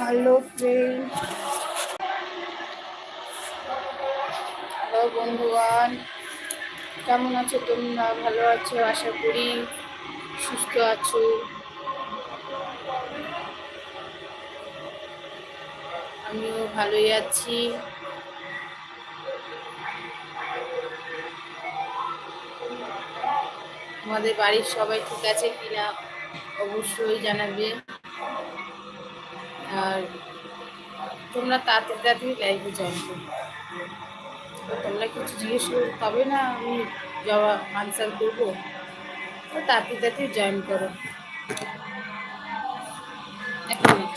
Hello friend, hello বন্ধুগণ, কেমন আছো তোমরা? ভালো আছো আশা করি, সুস্থ আছো। আমিও ভালোই আছি। আমাদের বাড়ির সবাই ঠিক আছে কিনা অবশ্যই জানাবে। আর তোমরা তাড়াতাড়ি তাড়াতাড়ি লাইভে জয়েন করো। তোমরা কিছু জিজ্ঞেস করো তবে না আমি জবাব আনসার করবো। তো তাড়াতাড়ি তাড়াতাড়ি জয়েন করো। এক minute.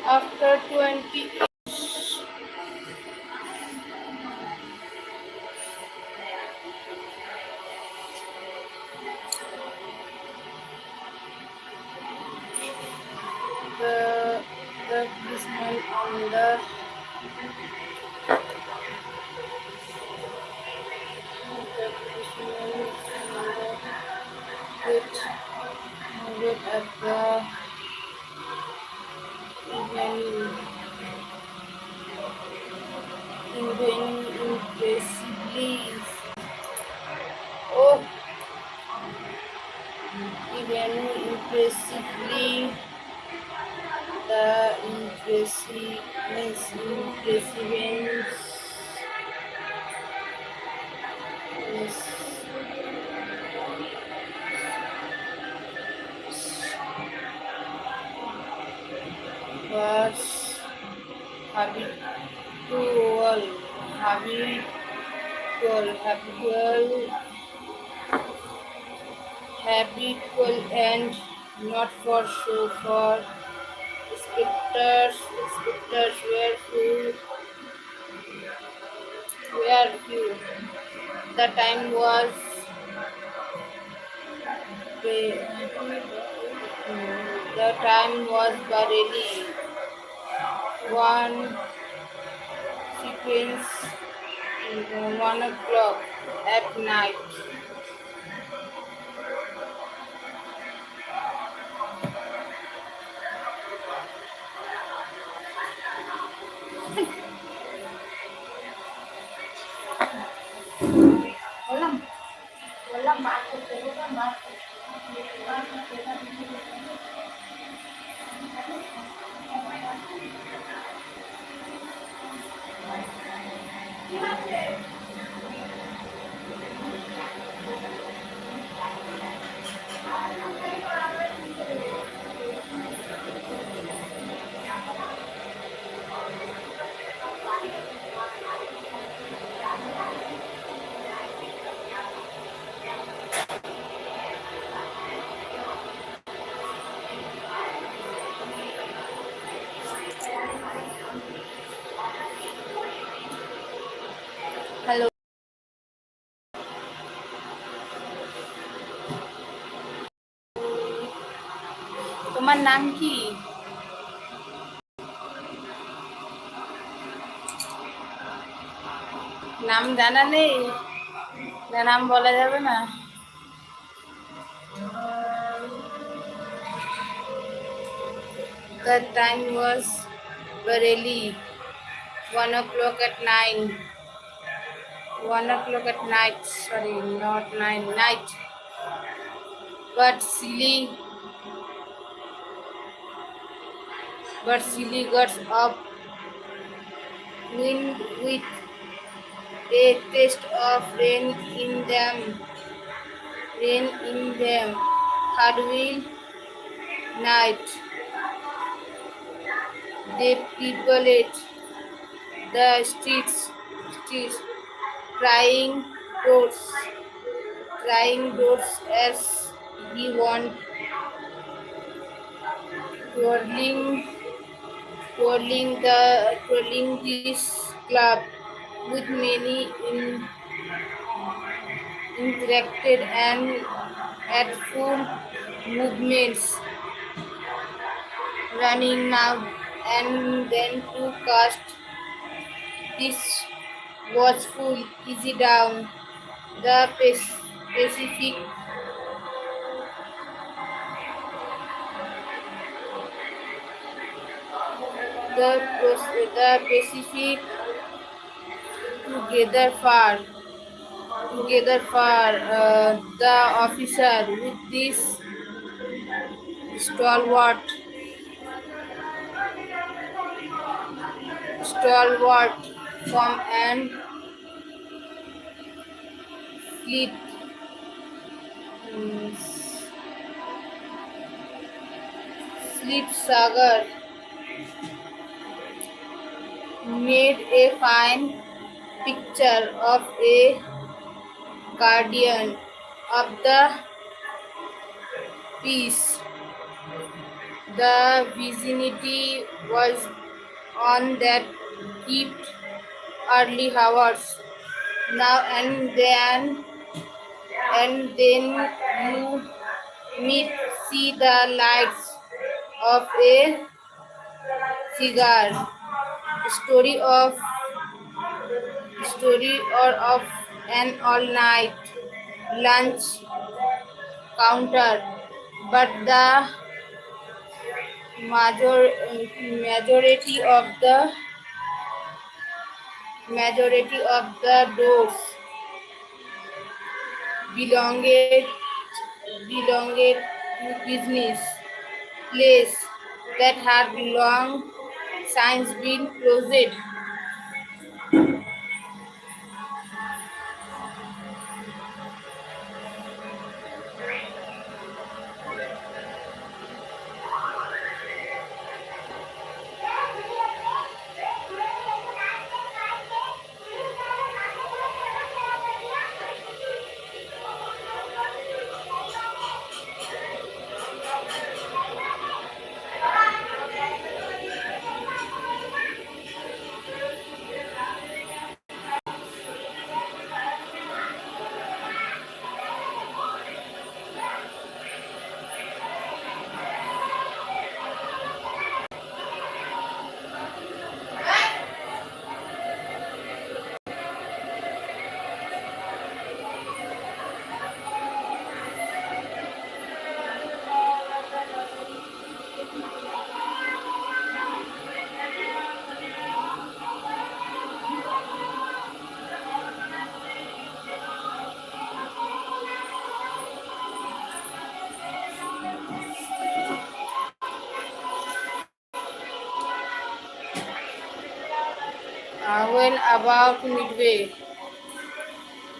After 20, the the policeman on the policeman on the wait wait at the venue impressively. Oh, even impressively, the impressiveness was habitual, habitual, habitual, and not for show. For spectators were few. The time was barely 1 sequence 1 o'clock at night. Walang, walang bakit, walang bakit. Hello, তোমার নাম কি? নাম জানা নেই? নাম বলা যাবে না? The time was barely 1 o'clock at 9. 1 o'clock at night. Sorry, not 9. Night. But silly guts of wind with a taste of rain in them. Hardwill night. They peopled the streets, trying doors as he went, twirling this club with many interacted and at full movements, running now and then to cast this watchful easy down the Pacific. the Pacific together far, the officer with this stalwart, stalwart from and fleet, mm, fleet sagar made a fine picture of a guardian of the peace. The vicinity was on that kept early hours. Now and then you meet see the lights of a cigar. Story or of an all night lunch counter, but the majority of the doors belonged belonged to business place that had long since been closed.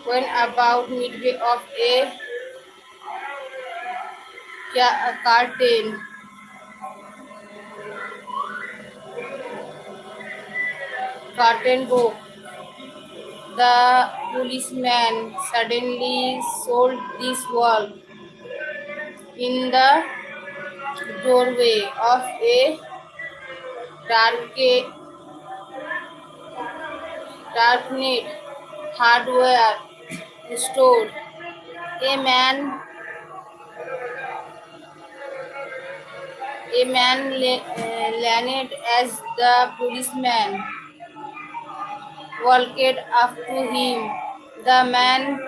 When about midway of a curtain book, the policeman suddenly sold this wall in the doorway of a dark, darknet hardware store. A man, landed as the policeman walked up to him. The man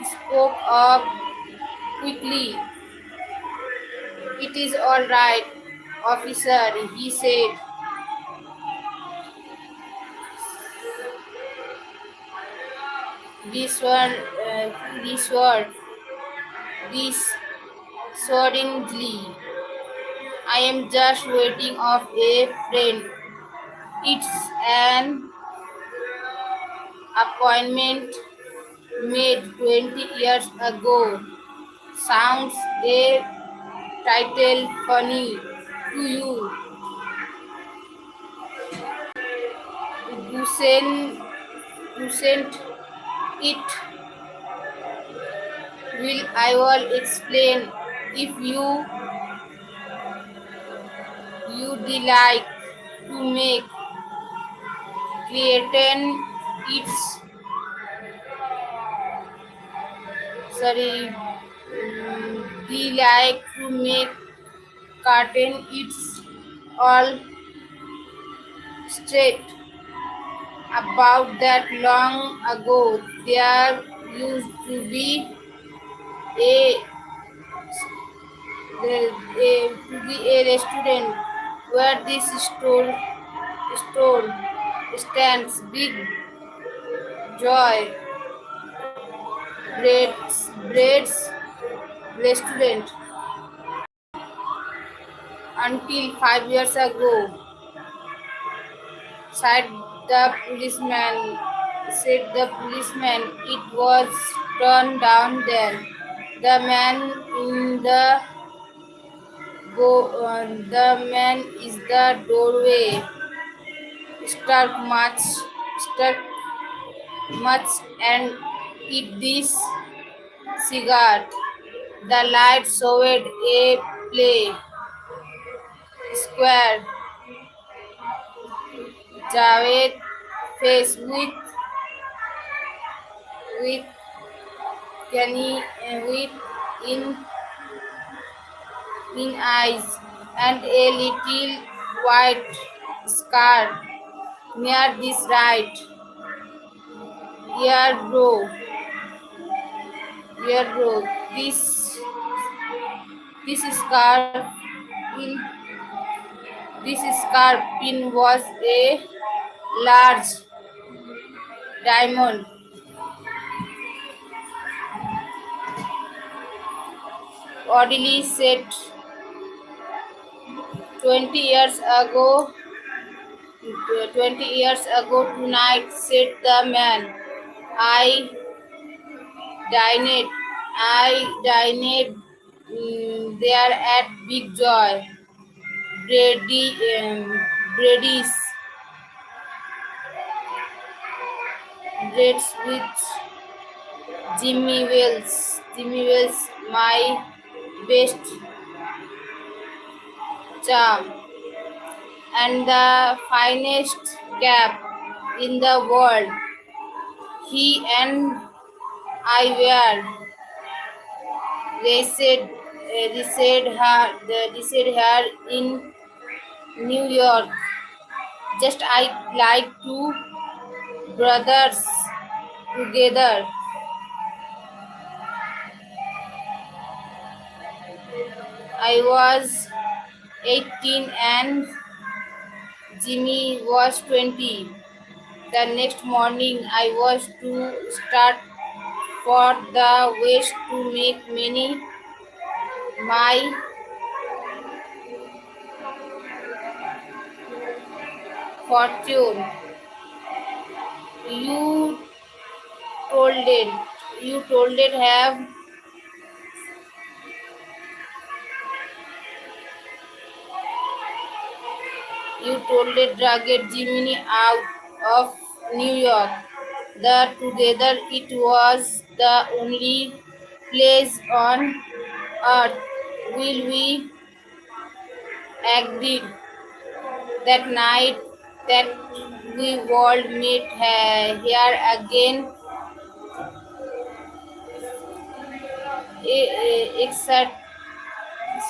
spoke up quickly. "It is all right, officer," he said. This one, this word, this suddenly. I am just waiting of a friend. It's an appointment made 20 years ago. Sounds a title funny to you. Doesn't it? I will explain if you'd like to make creating its sorry we like to make curtain it's all straight about that long ago there used to be a a restaurant where this store stands. Big Joy Bread's restaurant. Until 5 years ago, said the policeman, it was turned down then. The man in the man is the doorway. Struck much, and eat this cigar. The light showed a play square Javed face with with in eyes and a little white scar near this right earbrow. Earbrow. This scar in this scar pin was a large diamond. Oddly said 20 years ago 20 years ago tonight, said the man. I dined there at Big Joy. Brady's breads with Jimmy Wells. Jimmy Wells, my best charm, and the finest cap in the world. He and I were resid here in New York. Just I like two brothers together. I was 18 and Jimmy was 20. The next morning I was to start for the west to make my fortune. You told it. You told it have you told it rugged Jimmy out of New York. The together it was the only place on earth. Will we agreed that night that we would meet here again except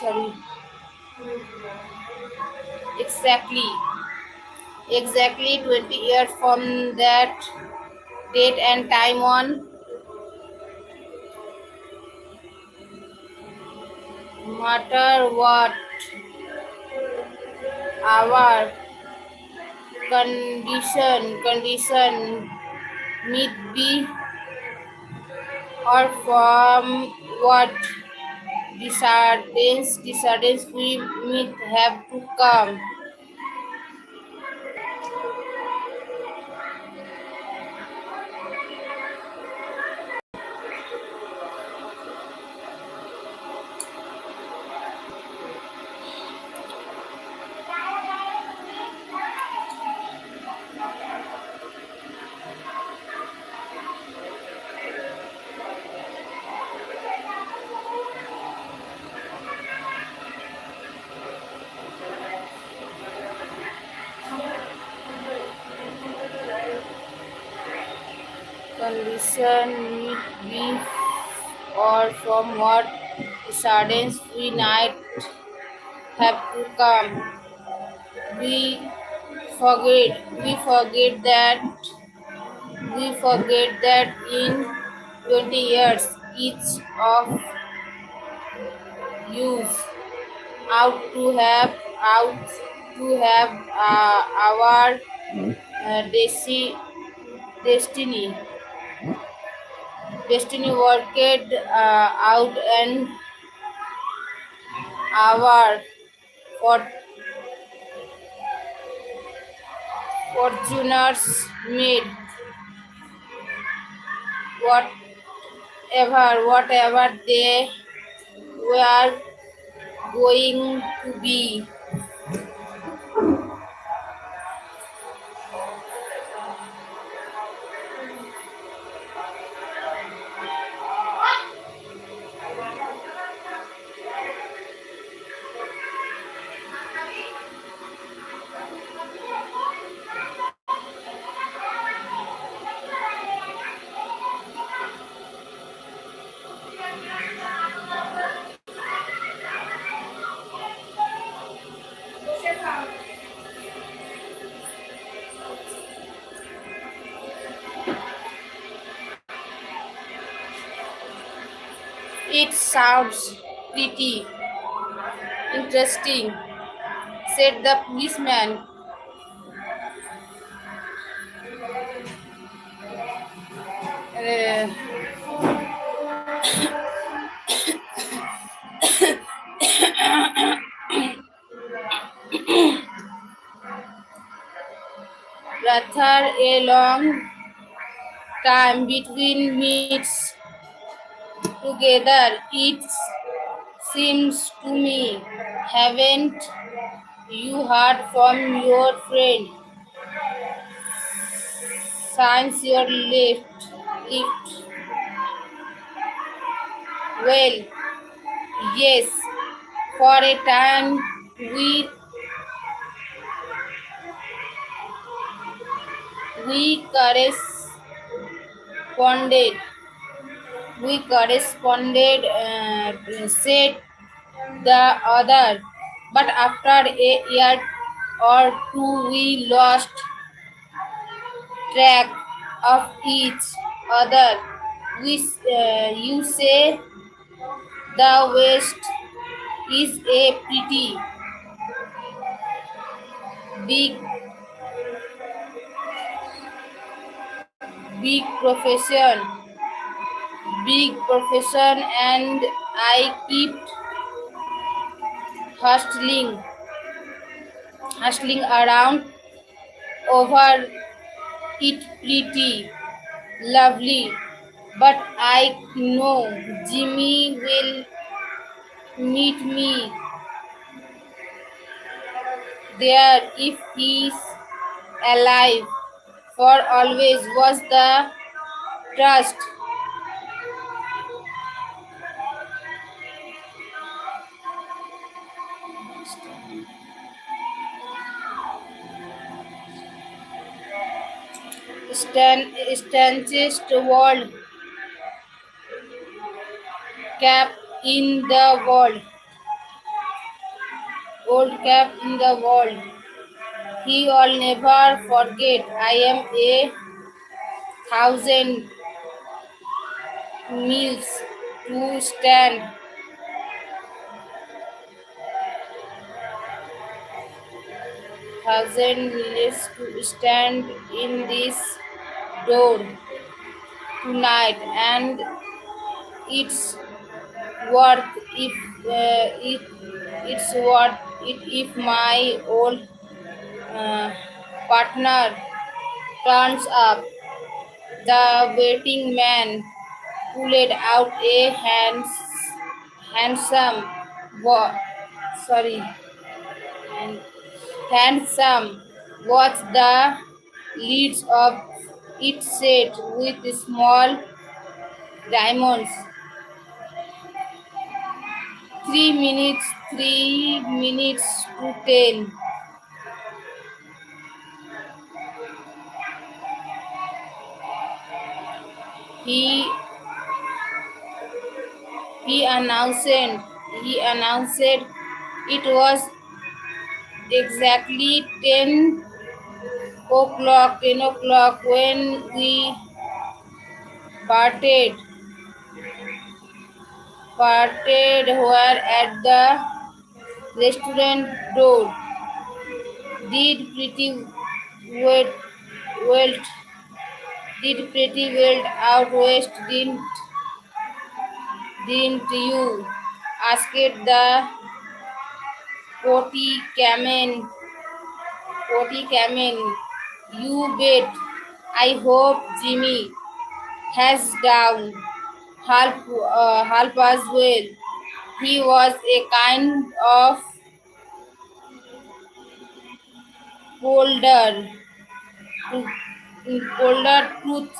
sorry exactly 20 years from that date and time on matter what our condition need be or from what disorders we may have to come. Condition need be or from what disorders we might have to come. We we forget that in 20 years each of use out to have out to have our destiny destiny worked out and our for fortuners made whatever they were going to be. It sounds pretty interesting, said the policeman. Uh, Rather a long time between meets together, it seems to me. Haven't you heard from your friend since your lift? Well, yes, for a time we we corresponded. Said the other, but after a year or two, we lost track of each other. You say the West is a pretty big, big profession, and I keep hustling, hustling around over it pretty lovely. But I know Jimmy will meet me there if he's alive. For always was the trust. Stanchest cap in the world, old cap in the world. He'll never forget. I am a thousand miles to stand, in this door tonight, and it's worth if it's worth it if my old uh, partner turns up. The waiting man pulled out a handsome wa- sorry and handsome watch. The leads of it set with small diamonds. 3 minutes, 3 minutes to 10. He he announced he announced it was exactly 10 o'clock when we parted parted were at the restaurant door. Did well, well, did pretty well out west, didn't you? Asked the potty camel. You bet. I hope Jimmy has down half as well. He was a kind of colder, colder tooth,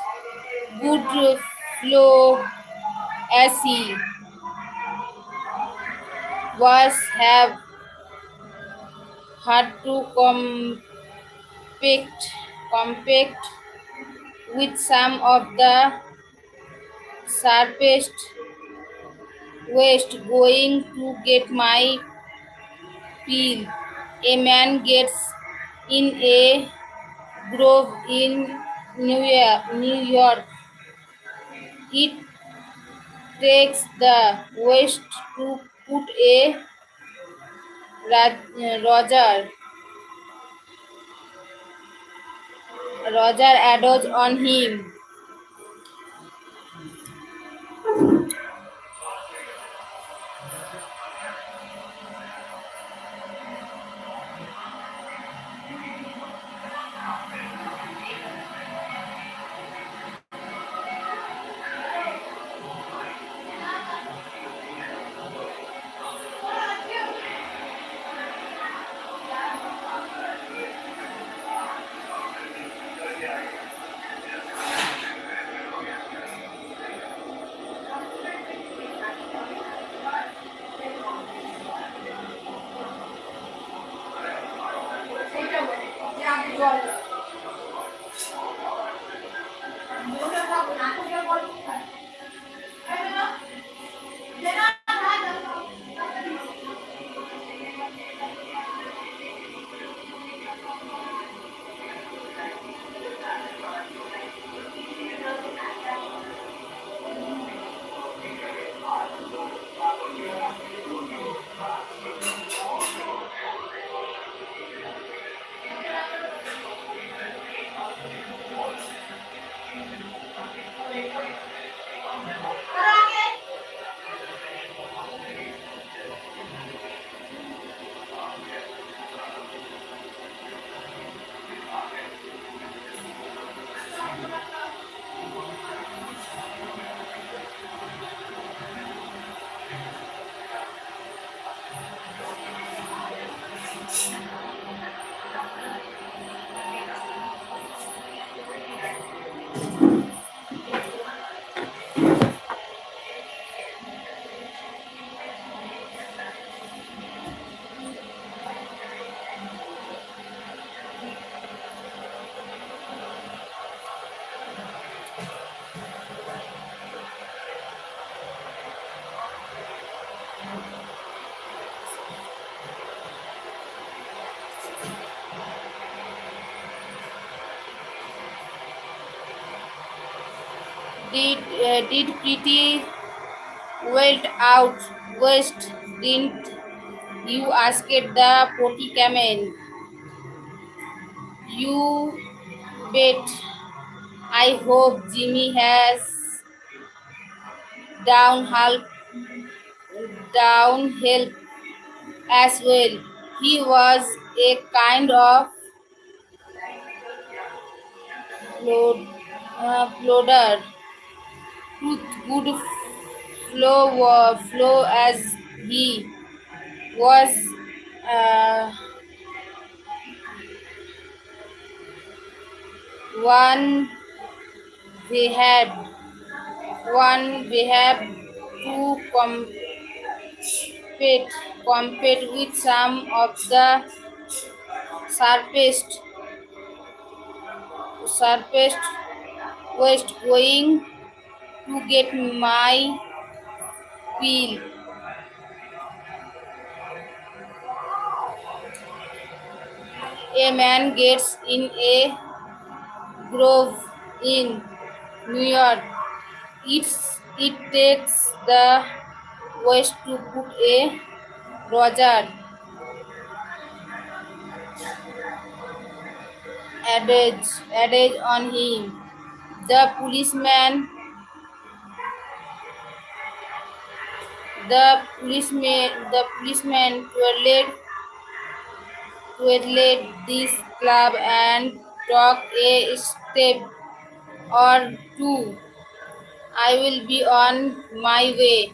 good flow as he was have had to compete with some of the sharpest waste going to get my peel. A man gets in a grove in New York. It takes the waste to put a Roger adage on him. Did pretty well out west, didn't you? Asked the potty camel. You bet. I hope Jimmy has down help downhill as well. He was a kind of ploder, with good flow as he was. Uh, one we had we have to compete with some of the sharpest sharpest waste going to get my peel. A man gets in a grove in New York. It takes the waste to put a Roger adage on him. The policeman, the policeman twirled this club and took a step or two. I will be on my way.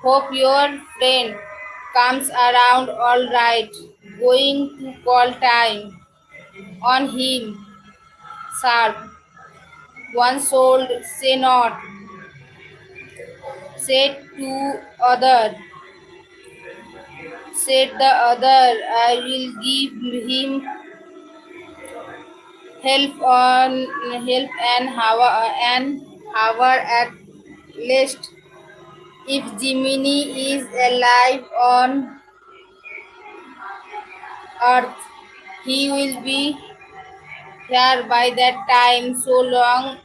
Hope your friend comes around all right. Going to call time on him, sharp. One sold, say not. Said to other, said the other, I will give him help and hover at least. If Jiminy is alive on earth, he will be here by that time. So long,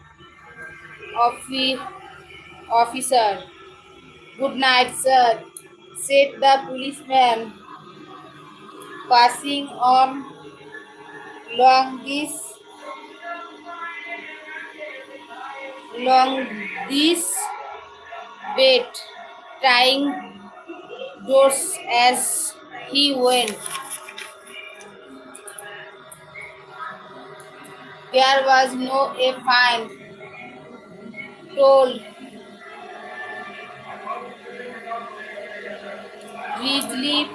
officer. Good night, sir, said the policeman, passing on long this bait, tying doors as he went. There was no a fine toll, grizzly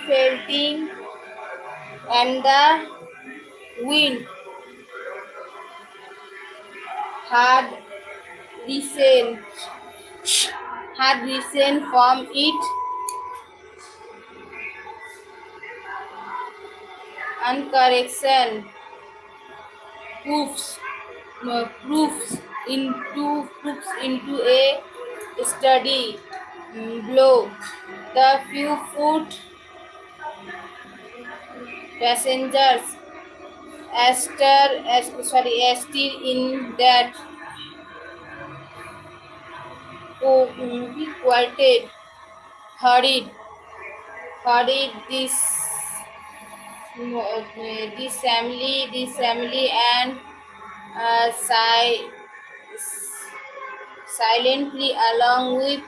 felting, and the wind had risen, from it, and proofs, proofs into a study below. The few foot passengers astir in that quieted, hurried, this family and uh, si- silently along with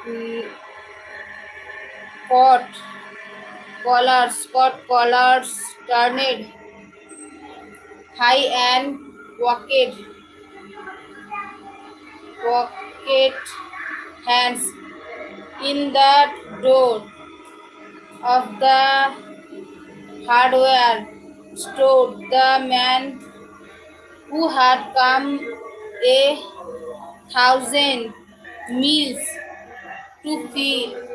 mm, coat collars turned high and pocket hands in the door of the hardware store. The man who had come a thousand miles to fill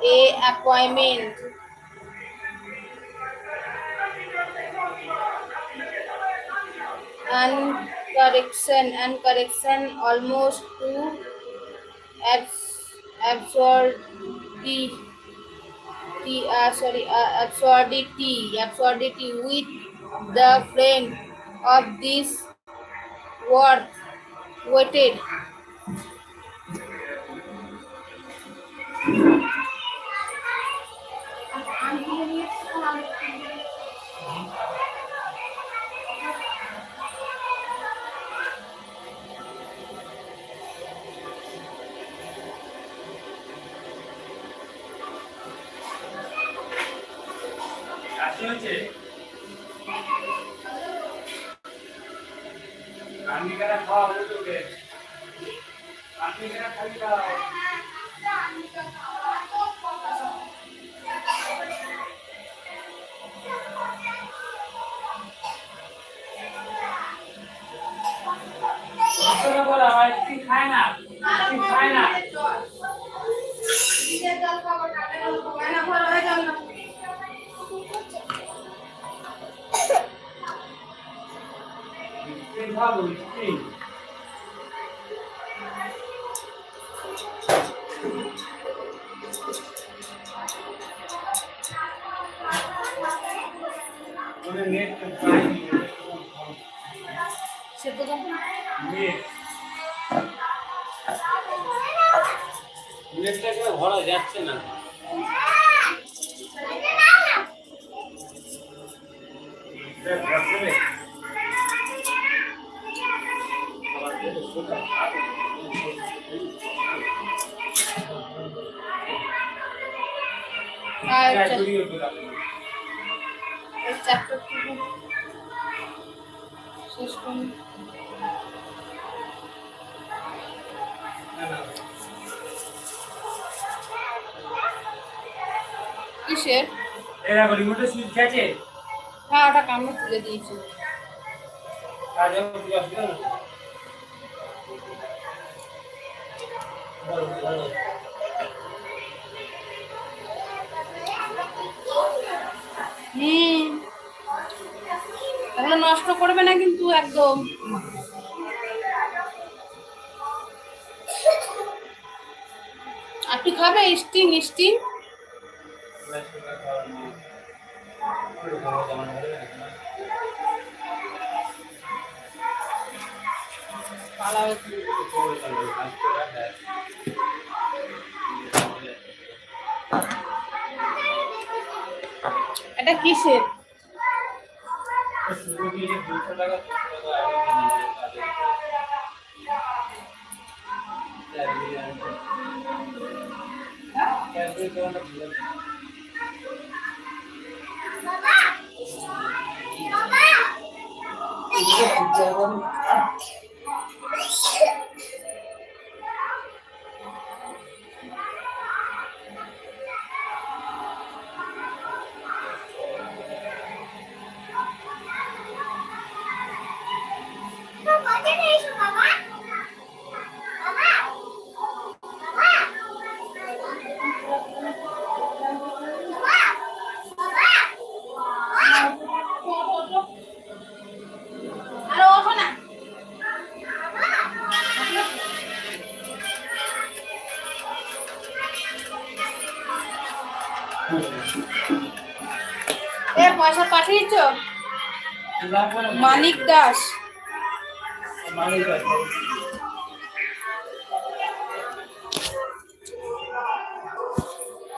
a appointment and correction almost to absurdity absurdity with the friend of this worth waited. সে তো নেটটাকে ভরা যাচ্ছে না। শেষ করুন। কিসের? এরা রিমোটের switch আছে? হ্যাঁ, ওটা কামড়ে তুলে দিয়েছি। এগুলো নষ্ট করবে না কিন্তু একদম। আপনি খাবে স্টিং স্টিং? এটা কিসের? পয়সা পাঠিয়েছ? মানিক দাস।